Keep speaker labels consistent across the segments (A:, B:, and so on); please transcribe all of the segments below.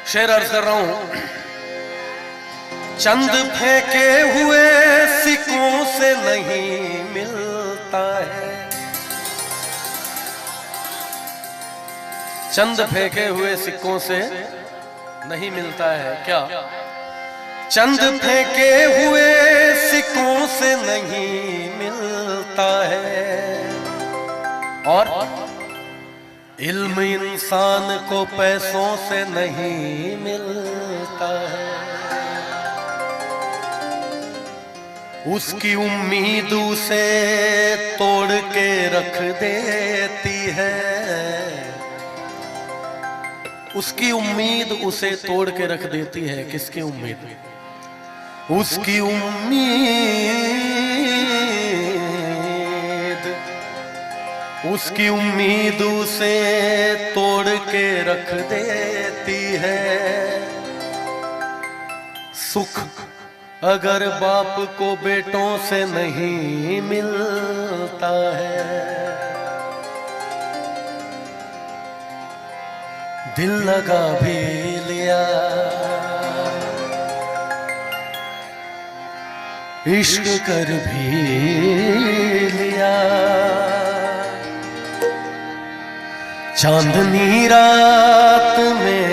A: शेर अर्ज कर रहा हूं। चंद फेंके हुए सिक्कों से नहीं मिलता है, चंद फेंके हुए सिक्कों से नहीं मिलता है क्या? चंद फेंके हुए सिक्कों से नहीं मिलता है, और इल्म इंसान को पैसों से नहीं मिलता है। उसकी उम्मीद उसे तोड़ के रख देती है, उसकी उम्मीद उसे तोड़ के रख देती है। किसकी उम्मीद? उसकी उम्मीद, उसकी उम्मीद उसे तोड़ के रख देती है। सुख अगर बाप को बेटों से नहीं मिलता है, दिल लगा भी लिया, इश्क कर भी लिया, चांदनी रात में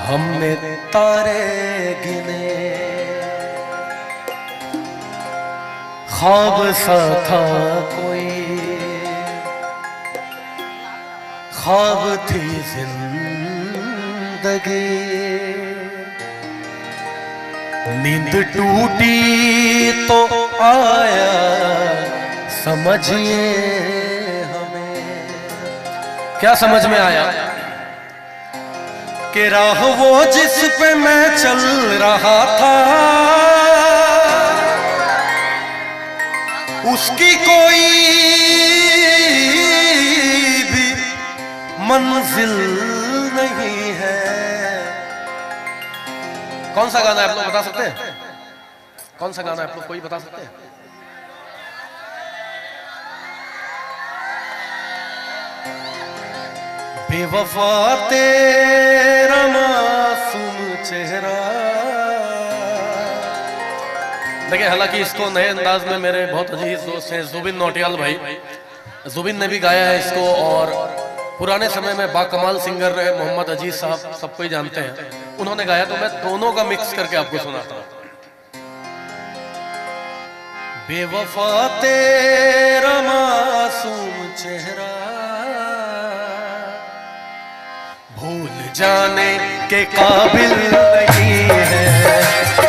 A: हमने तारे गिने, ख्वाब सा था कोई, ख्वाब थी जिंदगी, नींद टूटी तो आया समझिए हमें। क्या समझ में आया? कि राह वो जिस पे मैं चल रहा था, उसकी कोई भी मंजिल नहीं है। कौन सा गाना है आप लोग बता सकते हैं? कौन सा गाना है आप लोग कोई बता सकते हैं? बेवफा तेरा मासूम चेहरा। देखिए, हालांकि इसको नए अंदाज में मेरे बहुत अजीज दोस्त हैं जुबिन नौटियाल भाई, जुबिन ने भी गाया है इसको, और पुराने समय में बाकमाल सिंगर रहे मोहम्मद अजीज साहब, सबको ही जानते हैं, उन्होंने गाया। तो मैं दोनों का मिक्स करके आपको सुनाता हूं। बेवफा तेरा मासूम चेहरा, भूल जाने के काबिल नहीं है।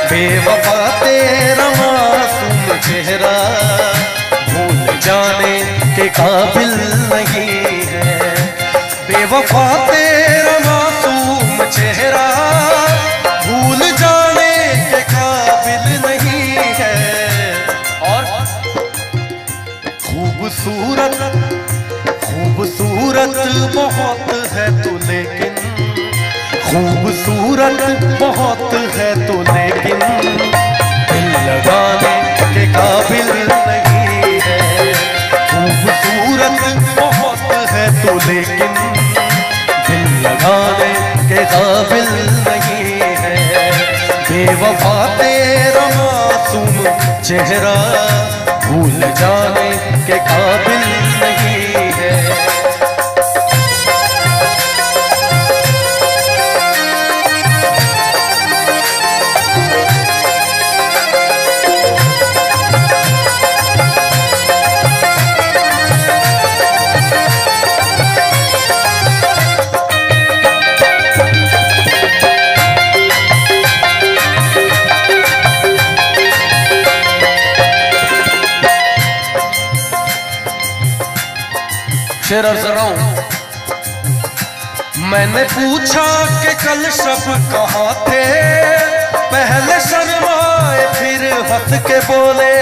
A: बेवफा तेरा मासूम चेहरा, भूल जाने के काबिल नहीं है। बेवफा तेरा मासूम चेहरा, भूल जाने के काबिल नहीं है। और खूबसूरत खूबसूरत बहुत है तू, लेकिन खूबसूरत बहुत है तू, लेकिन दिल लगाने के काबिल नहीं है। खूबसूरत बहुत है तू, लेकिन दिल लगाने के काबिल नहीं है। बेवफा तेरा मासूम चेहरा, भूल जाने के काबिल नहीं है। शेर अर्ज कर रहा हूं। मैंने पूछा कि कल सब कहाँ थे, पहले शर्माए फिर हंस के बोले।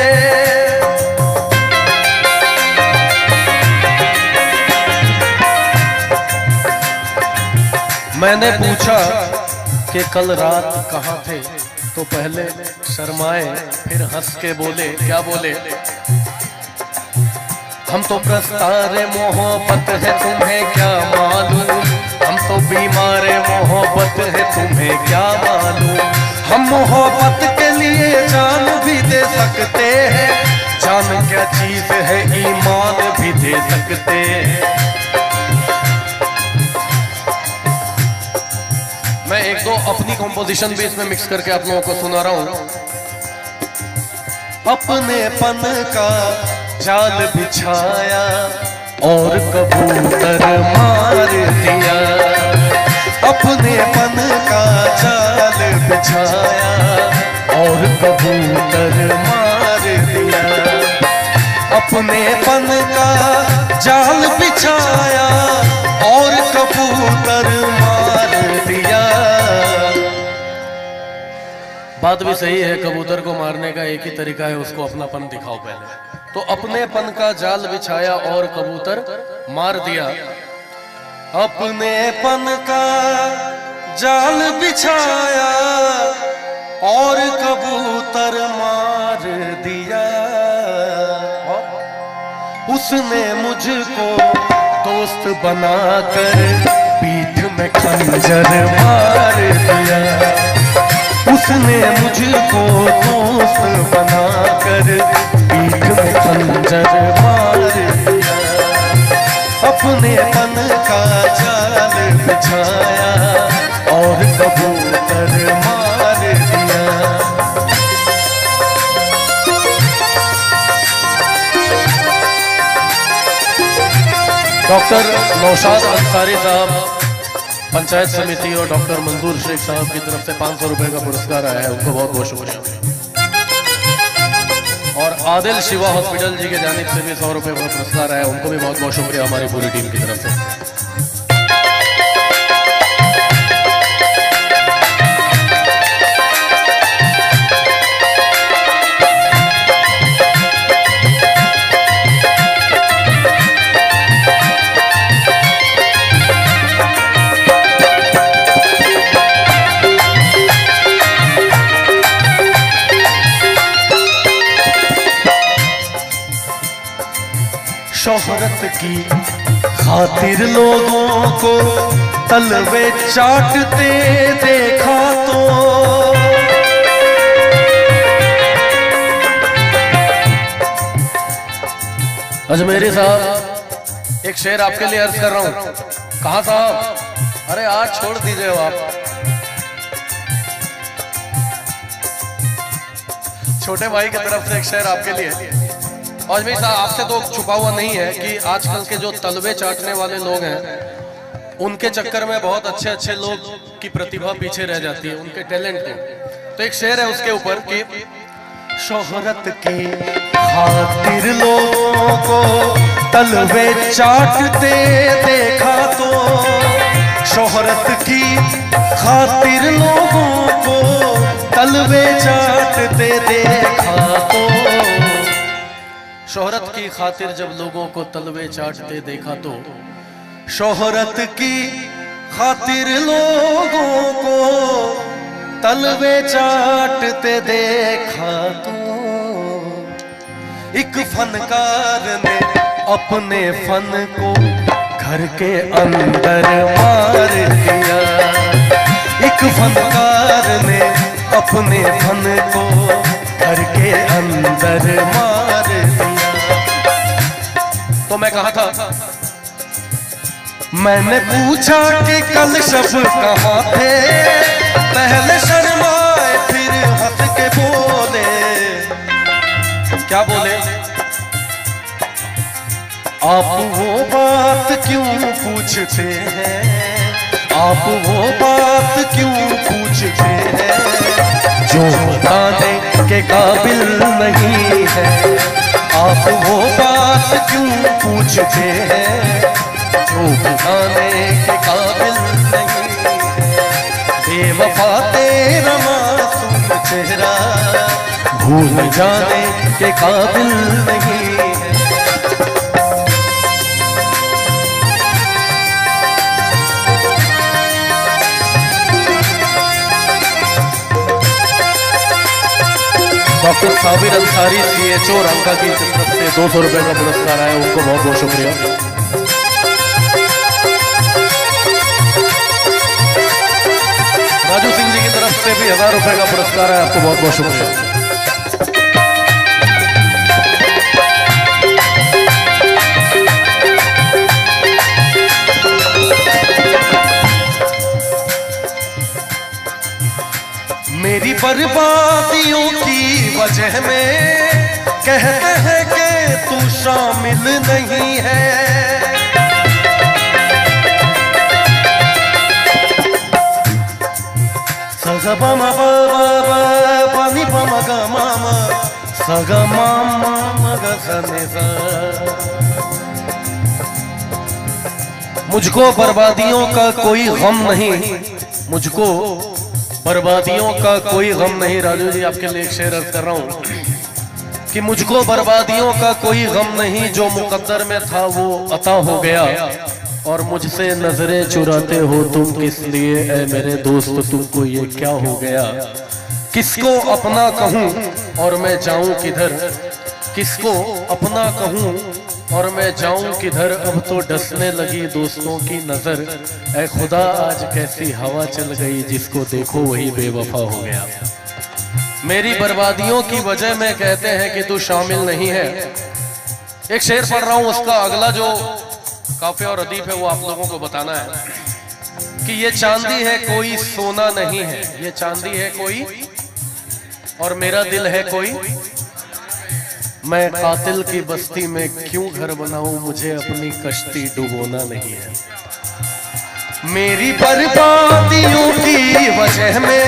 A: मैंने पूछा कि कल रात कहाँ थे, तो पहले शर्माए फिर हंस के बोले। क्या बोले? हम तो प्रस्तार मोहब्बत है तुम्हें क्या मालूम, हम तो बीमार मोहब्बत है तुम्हें क्या मालूम। हम मोहब्बत के लिए जान भी दे सकते हैं, जान क्या चीज है ईमान भी दे सकते हैं। मैं एक दो अपनी कंपोजिशन भी इसमें मिक्स करके आप लोगों को सुना रहा हूं। अपने पन का जाल बिछाया और कबूतर मार दिया, अपने पन का जाल बिछाया और कबूतर मार दिया, अपने पन का जाल बिछाया और कबूतर मार दिया। बात भी सही है, कबूतर को मारने का एक ही तरीका है, उसको अपनापन दिखाओ पहले। तो अपने पन का जाल बिछाया और कबूतर मार दिया, अपने पन का जाल बिछाया और कबूतर मार दिया। उसने मुझको दोस्त बनाकर पीठ में खंजर मार दिया, उसने मुझको दोस्त बनाकर पीठ में खंजर मार दिया, अपने तन का जाल बिछाया और कबूतर मार दिया। डॉक्टर नौशाद अंसारी साहब पंचायत समिति और डॉक्टर मंजूर शेख साहब की तरफ से 500 रुपए का पुरस्कार आया है, उनको बहुत बहुत शुक्रिया। और आदिल शिवा हॉस्पिटल जी के जानिब से भी 100 रुपए का पुरस्कार आया है, उनको भी बहुत बहुत शुक्रिया हमारी पूरी टीम की तरफ से। शोहरत की खातिर लोगों को तलवे चाटते देखा तो, अजमेरी साहब एक शेर आपके लिए अर्ज कर रहा हूं। कहा साहब? अरे आज छोड़ दीजिए आप, छोटे भाई की तरफ से एक शेर आपके लिए। और भाई साहब आपसे तो छुपा हुआ नहीं है कि आजकल के जो तलवे चाटने वाले लोग हैं उनके चक्कर में बहुत अच्छे अच्छे लोग की प्रतिभा पीछे रह जाती है, उनके टैलेंट को। तो एक शेर है उसके ऊपर कि शोहरत की खातिर लोगों को तलवे चाटते देखा तो, शोहरत की खातिर लोगों को तलवे चाटते देखा तो, शोहरत की खातिर जब लोगों को तलवे चाटते देखा तो, शोहरत की खातिर लोगों को तलवे चाटते देखा तो, एक फनकार ने अपने फन को घर के अंदर मार दिया, एक फनकार ने अपने फन को घर के अंदर मार दिया। तो मैं कहा था, मैंने पूछा कि कल शब कहाँ थे, पहले शर्माए फिर हंस के बोले। क्या बोले? आप वो बात क्यों पूछते हैं, आप वो बात क्यों पूछते हैं जो बताने के काबिल नहीं है, आप वो बात क्यों पूछते हैं जो बताने के काबिल नहीं है। बेवफा तेरा मासूम चेहरा भूल जाने के काबिल नहीं है। डॉक्टर साबिर अंसारी CHO रंका की तरफ से 200 रुपए का पुरस्कार आया, उनको बहुत बहुत शुक्रिया। 1000 रुपए का पुरस्कार है। आपको बहुत बहुत शुक्रिया। मेरी बर्बादियों की वजह में कहते हैं कि तू शामिल नहीं है। सगा मामा पानी पामा गा मामा सगा मामा गा सने सा। मुझको बर्बादियों का कोई गम नहीं, मुझको बर्बादियों का कोई गम नहीं। राजू जी आपके लिए एक शेर अर्ज कर रहा हूं कि मुझको बर्बादियों का कोई गम नहीं, जो मुकद्दर में था वो अता हो गया। और मुझसे नजरें चुराते हो तुम किस लिए ऐ मेरे दोस्त, तुमको ये क्या हो गया। किसको अपना कहूं और मैं जाऊं किधर, किसको अपना कहूं और मैं जाऊं किधर। अब तो डसने लगी दोस्तों की नजर, ऐ खुदा आज कैसी हवा चल गई, जिसको देखो वही बेवफा हो गया। मेरी बर्बादियों की वजह में कहते हैं कि तू शामिल नहीं है। एक शेर पढ़ रहा हूं, उसका अगला जो काफिया और अदीब है वो आप लोगों को बताना है कि ये चांदी है कोई सोना नहीं है, ये चांदी है कोई और मेरा दिल है कोई। मैं कातिल की बस्ती में क्यों घर बनाऊं, मुझे अपनी कश्ती डुबोना नहीं है। मेरी बर्बादियों की वजह में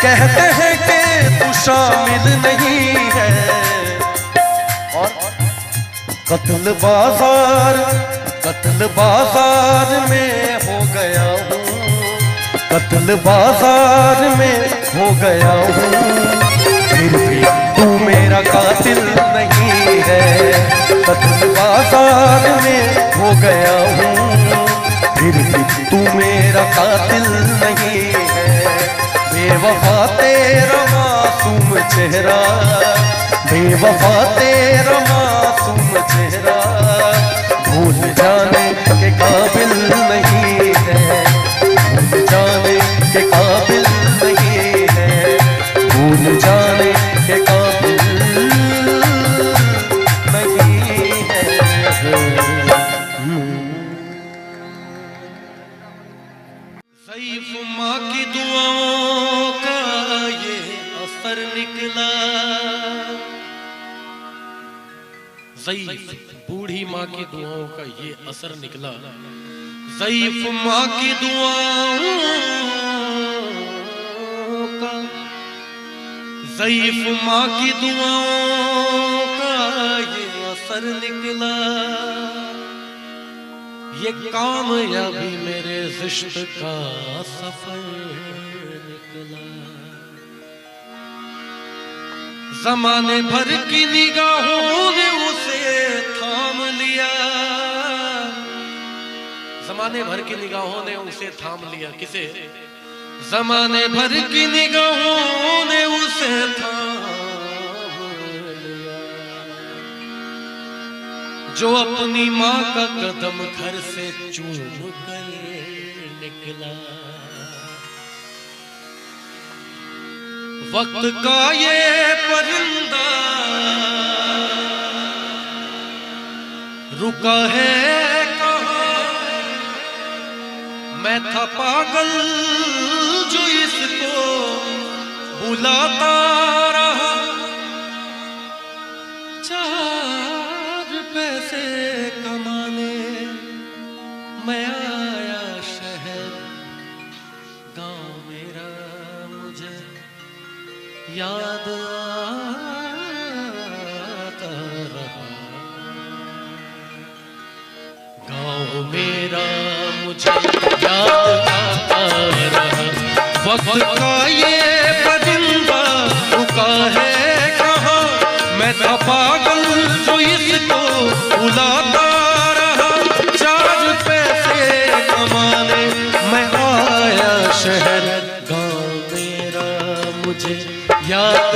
A: कहते हैं कि तू शामिल नहीं है। और कत्ल बाजार में हो गया हूँ, कत्ल बाजार में हो गया हूँ। फिर भी तू मेरा कातिल नहीं है, कत्ल बाजार में हो गया हूँ। फिर भी तू मेरा कातिल नहीं है। बेवफा तेरा मासूम चेहरा, बेवफा तेरा मासूम चेहरा भूल जाने के काबिल नहीं है, भूल जाने के काबिल नहीं है, भूल जाने के काबिल नहीं है। ज़ईफ़ माँ की दुआओं का ये असर निकला, ज़ईफ़ बूढ़ी माँ की दुआओं का ये असर निकला। ज़ईफ़ माँ की दुआओं का, ज़ईफ़ माँ की दुआओं का ये असर निकला। ये कामयाबी मेरे ज़िश्त का सफर निकला। ज़माने भर की निगाहों ने उसे थाम लिया, ज़माने भर की निगाहों ने उसे थाम लिया। किसे? ज़माने भर की निगाहों ने उसे थाम लिया। जो अपनी माँ का कदम घर से चूम कर निकला। वक्त का ये परिंदा रुका है कहाँ, मैं था पागल जो इसको बुलाता रहा। चार पैसे कमाने मैं आया शहर, गांव मेरा मुझे याद आता रहा। गांव मेरा मुझे याद आता रहा। वक्त का ये परिंदा रुका है कहाँ, मैं था पागल जो इसको बुलाता रहा। चार पैसे कमाने मैं आया शहर, गांव मेरा मुझे याद